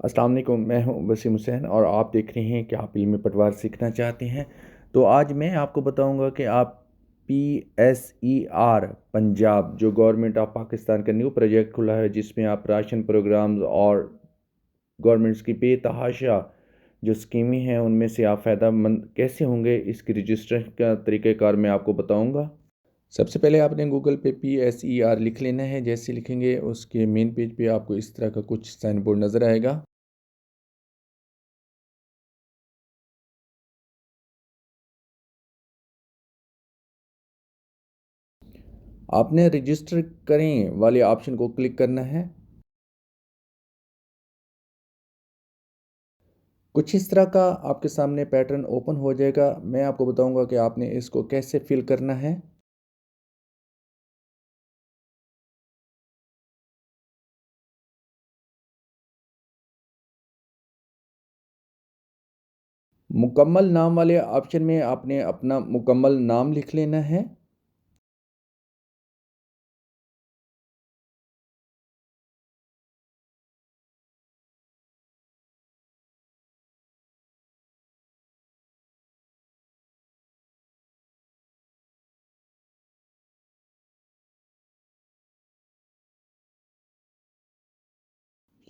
अस्सलाम वालेकुम, मैं हूं वसीम हुसैन और आप देख रहे हैं कि आप इल्मी पटवार सीखना चाहते हैं। तो आज मैं आपको बताऊंगा कि आप PSER पंजाब जो गवर्नमेंट ऑफ पाकिस्तान का न्यू प्रोजेक्ट खुला है जिसमें आप राशन प्रोग्राम्स और गवर्नमेंट्स की बेतहाशा जो स्कीमें हैं उनमें से आप फ़ायदा मंद कैसे होंगे, इसकी रजिस्ट्रेशन का तरीक़ाकार मैं आपको बताऊंगा। सबसे पहले आपने गूगल पे PSER लिख लेना है। जैसे लिखेंगे उसके मेन पेज पे आपको इस तरह का कुछ साइन बोर्ड नज़र आएगा। आपने रजिस्टर करें वाले ऑप्शन को क्लिक करना है। कुछ इस तरह का आपके सामने पैटर्न ओपन हो जाएगा। मैं आपको बताऊंगा कि आपने इसको कैसे फिल करना है। मुकम्मल नाम वाले ऑप्शन में आपने अपना मुकम्मल नाम लिख लेना है।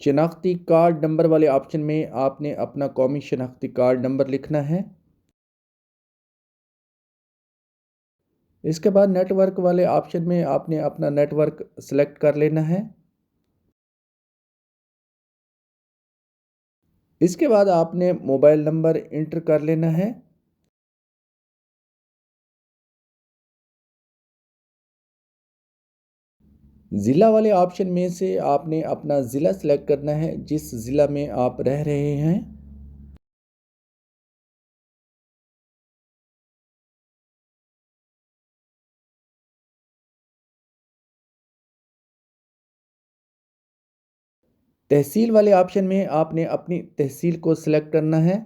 शनाख्ती कार्ड नंबर वाले ऑप्शन में आपने अपना कौमी शनाख्ती कार्ड नंबर लिखना है। इसके बाद नेटवर्क वाले ऑप्शन में आपने अपना नेटवर्क सेलेक्ट कर लेना है। इसके बाद आपने मोबाइल नंबर इंटर कर लेना है। ज़िला वाले ऑप्शन में से आपने अपना ज़िला सेलेक्ट करना है जिस ज़िला में आप रह रहे हैं। तहसील वाले ऑप्शन में आपने अपनी तहसील को सिलेक्ट करना है।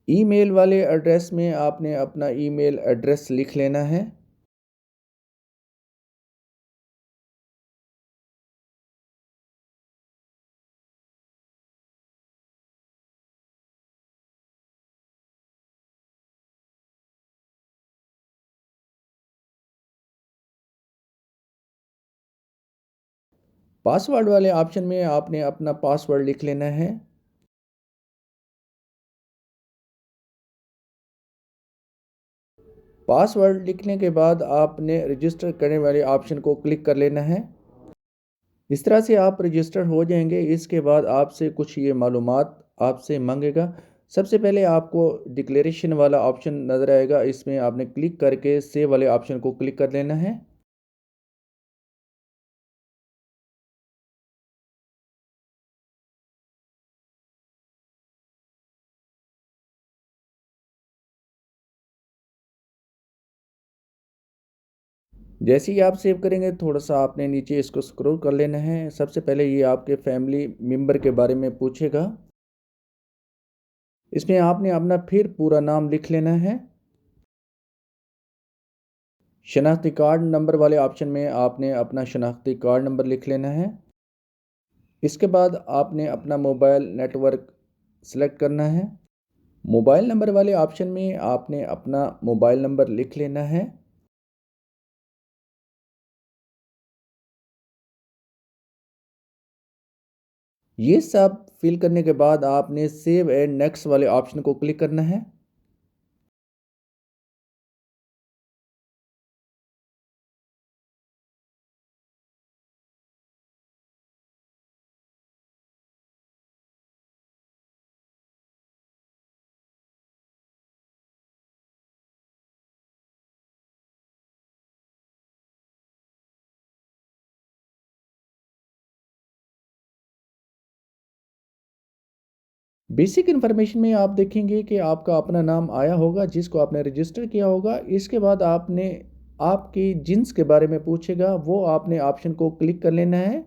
ईमेल वाले एड्रेस में आपने अपना ईमेल एड्रेस लिख लेना है। पासवर्ड वाले ऑप्शन में आपने अपना पासवर्ड लिख लेना है। पासवर्ड लिखने के बाद आपने रजिस्टर करने वाले ऑप्शन को क्लिक कर लेना है। इस तरह से आप रजिस्टर हो जाएंगे। इसके बाद आपसे कुछ ये मालूमात आपसे मांगेगा। सबसे पहले आपको डिक्लेरेशन वाला ऑप्शन नज़र आएगा, इसमें आपने क्लिक करके सेव वाले ऑप्शन को क्लिक कर लेना है। जैसे ही आप सेव करेंगे थोड़ा सा आपने नीचे इसको स्क्रॉल कर लेना है। सबसे पहले ये आपके फैमिली मेम्बर के बारे में पूछेगा। इसमें आपने अपना फिर पूरा नाम लिख लेना है। शनाख्ती कार्ड नंबर वाले ऑप्शन में आपने अपना शनाख्ती कार्ड नंबर लिख लेना है। इसके बाद आपने अपना मोबाइल नेटवर्क सेलेक्ट करना है। मोबाइल नंबर वाले ऑप्शन में आपने अपना मोबाइल नंबर लिख लेना है। ये सब फिल करने के बाद आपने सेव एंड नेक्स्ट वाले ऑप्शन को क्लिक करना है। बेसिक इन्फॉर्मेशन में आप देखेंगे कि आपका अपना नाम आया होगा जिसको आपने रजिस्टर किया होगा। इसके बाद आपने आपकी जिन्स के बारे में पूछेगा, वो आपने ऑप्शन को क्लिक कर लेना है।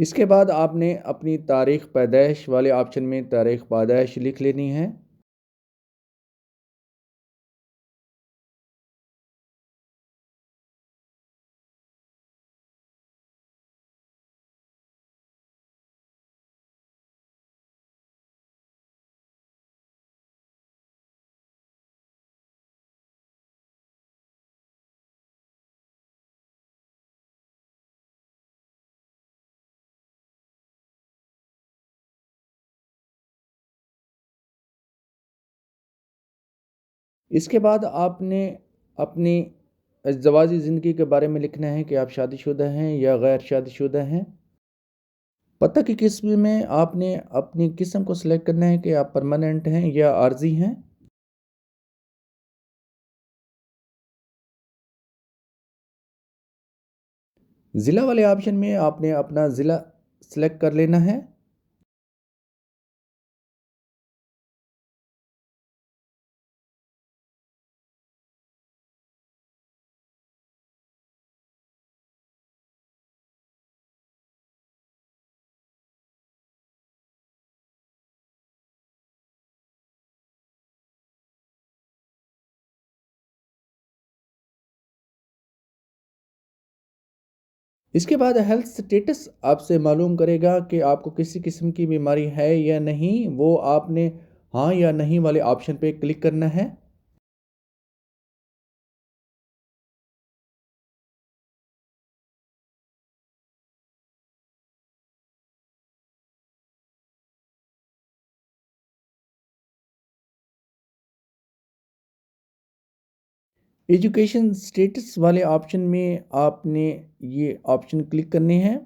इसके बाद आपने अपनी तारीख़ पैदाइश वाले ऑप्शन में तारीख़ पैदाइश लिख लेनी है। इसके बाद आपने अपनी ज़वाजी ज़िंदगी के बारे में लिखना है कि आप शादीशुदा हैं या गैर शादीशुदा हैं। पता की किस्म में आपने अपनी किस्म को सिलेक्ट करना है कि आप परमानेंट हैं या आर्ज़ी हैं। ज़िला वाले ऑप्शन में आपने अपना ज़िला सिलेक्ट कर लेना है। इसके बाद हेल्थ स्टेटस आपसे मालूम करेगा कि आपको किसी किस्म की बीमारी है या नहीं, वो आपने हाँ या नहीं वाले ऑप्शन पे क्लिक करना है। एजुकेशन स्टेटस वाले ऑप्शन में आपने ये ऑप्शन क्लिक करने हैं।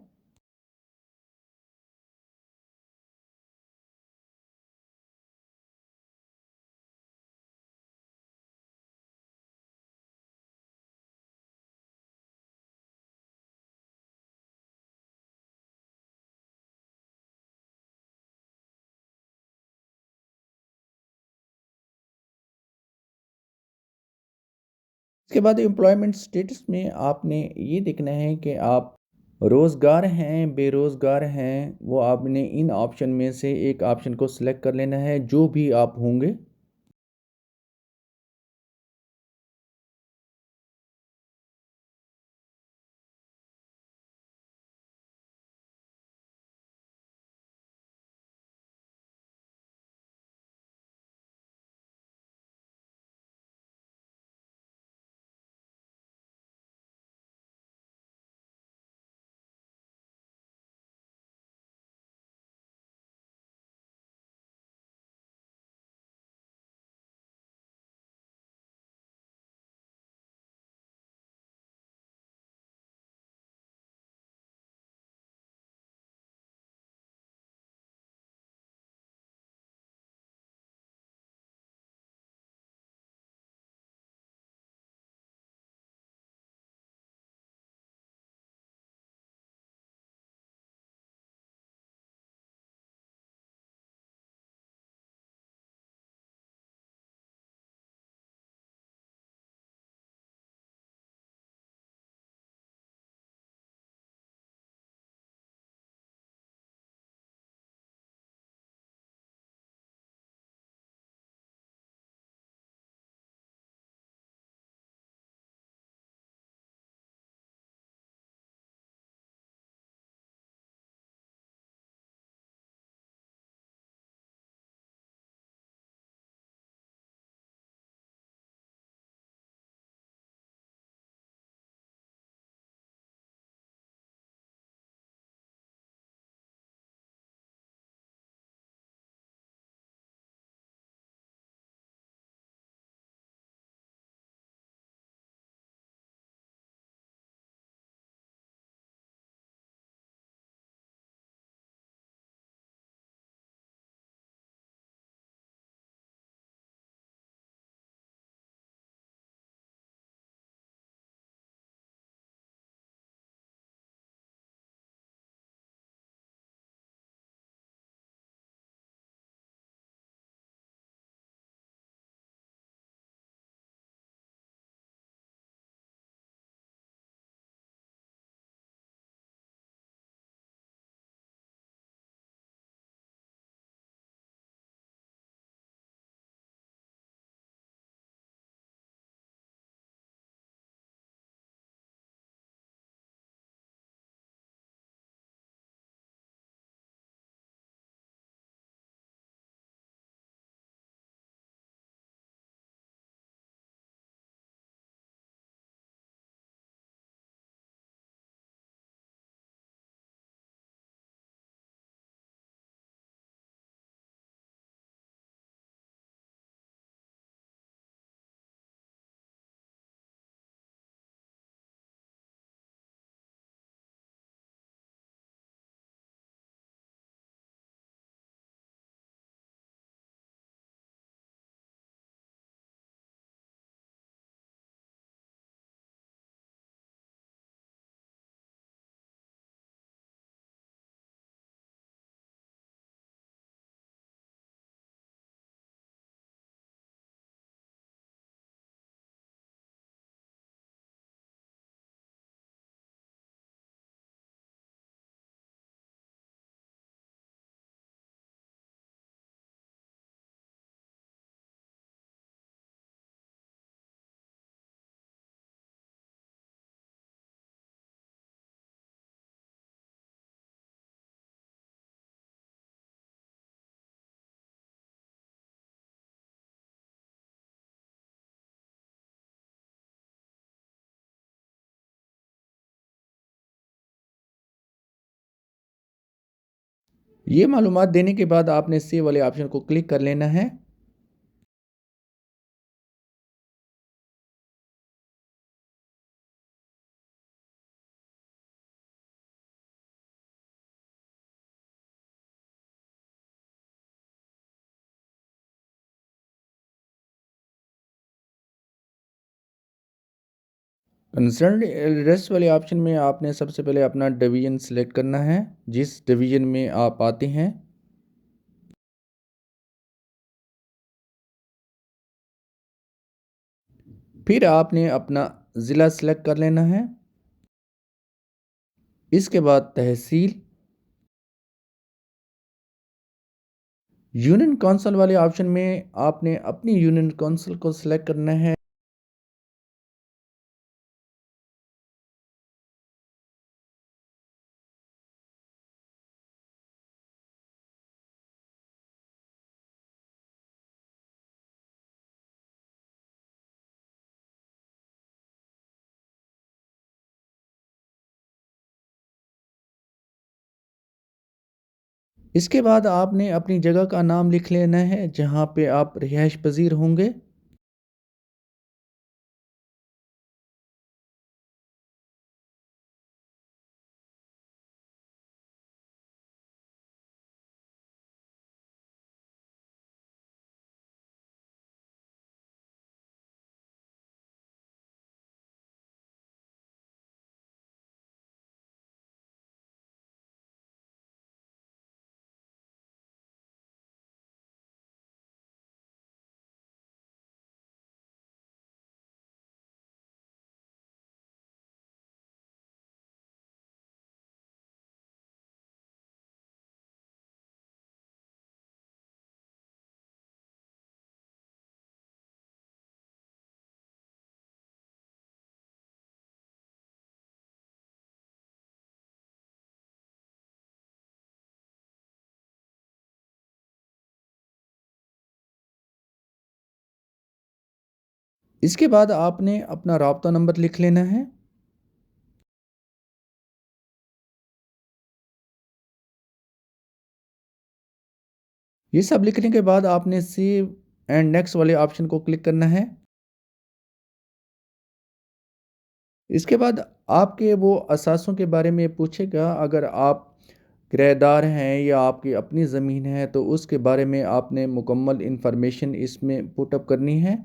इसके बाद एम्प्लॉयमेंट स्टेटस में आपने ये देखना है कि आप रोज़गार हैं, बेरोज़गार हैं, वो आपने इन ऑप्शन में से एक ऑप्शन को सिलेक्ट कर लेना है, जो भी आप होंगे। ये मालूमात देने के बाद आपने सेव वाले ऑप्शन को क्लिक कर लेना है। कंसर्न एड्रेस वाले ऑप्शन में आपने सबसे पहले अपना डिवीज़न सिलेक्ट करना है, जिस डिवीज़न में आप आते हैं। फिर आपने अपना ज़िला सिलेक्ट कर लेना है। इसके बाद तहसील, यूनियन काउंसिल वाले ऑप्शन में आपने अपनी यूनियन काउंसिल को सिलेक्ट करना है। इसके बाद आपने अपनी जगह का नाम लिख लेना है जहाँ पे आप रिहाइश पज़ीर होंगे। इसके बाद आपने अपना राब्ता नंबर लिख लेना है। ये सब लिखने के बाद आपने सेव एंड नेक्स्ट वाले ऑप्शन को क्लिक करना है। इसके बाद आपके वो असासों के बारे में पूछेगा, अगर आप किराएदार हैं या आपकी अपनी ज़मीन है तो उसके बारे में आपने मुकम्मल इन्फॉर्मेशन इसमें पुट अप करनी है।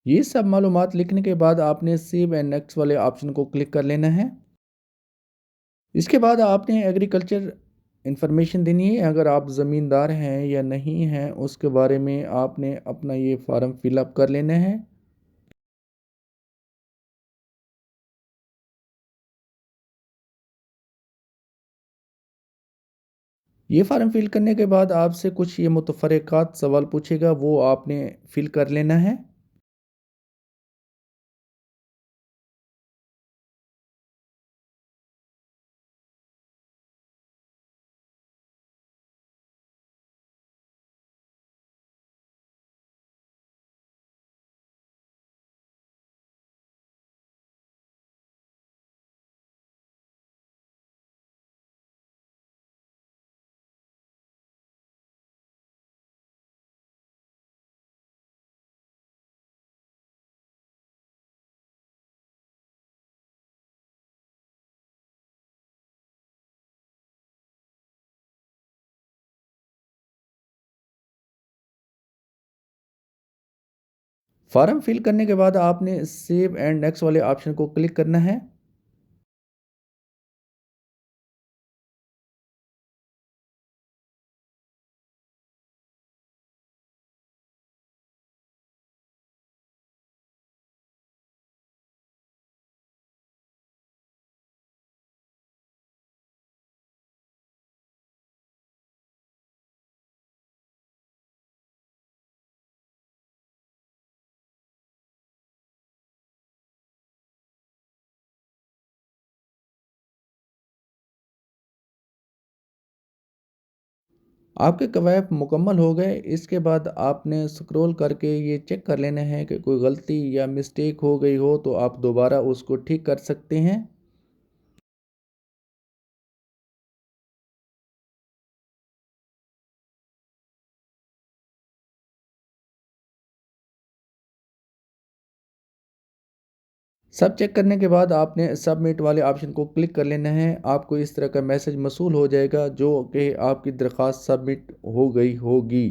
ये सब मालूमात लिखने के बाद आपने सेव एंड नेक्स्ट वाले ऑप्शन को क्लिक कर लेना है। इसके बाद आपने एग्रीकल्चर इन्फॉर्मेशन देनी है, अगर आप ज़मींदार हैं या नहीं हैं उसके बारे में आपने अपना ये फॉर्म फिलअप कर लेना है। ये फॉर्म फिल करने के बाद आपसे कुछ ये मुतफ़र्रिक़ात सवाल पूछेगा, वो आपने फिल कर लेना है। फॉर्म फिल करने के बाद आपने सेव एंड नेक्स्ट वाले ऑप्शन को क्लिक करना है। आपके कवायद मुकम्मल हो गए। इसके बाद आपने स्क्रॉल करके ये चेक कर लेना है कि कोई गलती या मिस्टेक हो गई हो तो आप दोबारा उसको ठीक कर सकते हैं। सब चेक करने के बाद आपने सबमिट वाले ऑप्शन को क्लिक कर लेना है। आपको इस तरह का मैसेज मौसूल हो जाएगा जो कि आपकी दरख्वास्त सबमिट हो गई होगी।